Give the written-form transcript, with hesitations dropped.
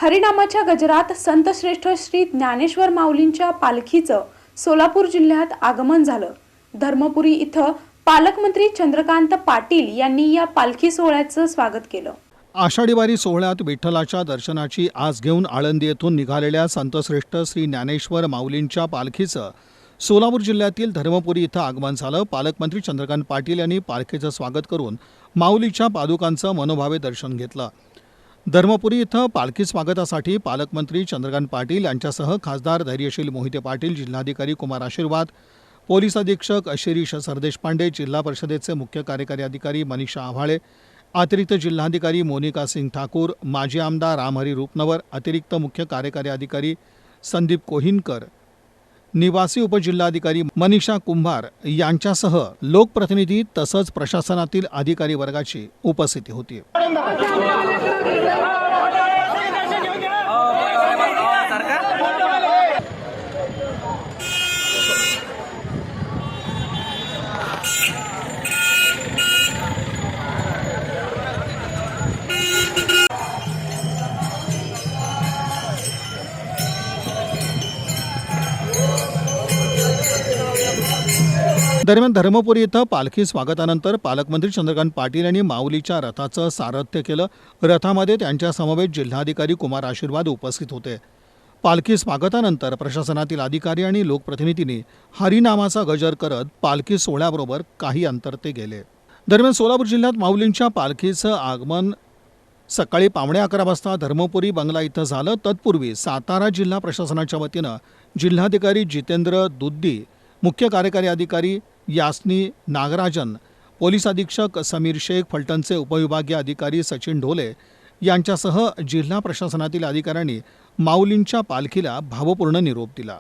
हरिनामाच्या गजरात संतश्रेष्ठ श्री ज्ञानेश्वर माऊलींच्या पालखीचं सोलापूर जिल्ह्यात आगमन झालं। धर्मपुरी इथं पालकमंत्री चंद्रकांत पाटील यांनी या पालखी सोहळ्याचं स्वागत केलं। आषाढी वारी सोहळ्यात विठ्ठलाच्या दर्शनाची आस घेऊन आळंदी येथून निघालेल्या संतश्रेष्ठ श्री ज्ञानेश्वर माऊलींच्या पालखीचं सोलापूर जिल्ह्यातील धर्मपुरी इथं आगमन झालं। पालकमंत्री चंद्रकांत पाटील यांनी पालखीचं स्वागत करून माऊलीच्या पादुकांचं मनोभावे दर्शन घेतलं। धर्मपुरी इथं पालखी स्वागतासाठी पालकमंत्री चंद्रकांत पाटील यांच्यासह खासदार धैर्यशील मोहिते पाटील, जिल्हाधिकारी कुमार आशीर्वाद, पोलीस अधीक्षक शिरीष सरदेशपांडे, जिल्हा परिषदेचे मुख्य कार्यकारी अधिकारी मनीषा आव्हाळे, अतिरिक्त जिल्हाधिकारी मोनिका सिंग ठाकूर, माजी आमदार रामहरी रूपनवर, अतिरिक्त मुख्य कार्यकारी अधिकारी संदीप कोहिनकर, निवासी उपजिल्हाधिकारी मनीषा कुंभार यांच्यासह लोकप्रतिनिधी तसंच प्रशासनातील अधिकारी वर्गाची उपस्थिती होती। दरम्यान धर्मपुरी इथं पालखी स्वागतानंतर पालकमंत्री चंद्रकांत पाटील यांनी माऊलीच्या रथाचं सारथ्य केलं। रथामध्ये त्यांच्या समवेत जिल्हाधिकारी कुमार आशीर्वाद उपस्थित होते। पालखी स्वागतानंतर प्रशासनातील अधिकारी आणि लोकप्रतिनिधींनी हरिनामाचा गजर करत पालखी सोहळ्याबरोबर काही अंतर ते गेले। दरम्यान सोलापूर जिल्ह्यात माऊलींच्या पालखीचं आगमन सकाळी 11:15 वाजता धर्मपुरी बंगला इथं झालं। तत्पूर्वी सातारा जिल्हा प्रशासनाच्या वतीनं जिल्हाधिकारी जितेंद्र दुद्दी, मुख्य कार्यकारी अधिकारी यास्नी नागराजन, पोलीस अधीक्षक समीर शेख, फलटणचे उपविभागीय अधिकारी सचिन ढोले यांच्यासह जिल्हा प्रशासनातील अधिकाऱ्यांनी माऊलींच्या पालखीला भावपूर्ण निरोप दिला।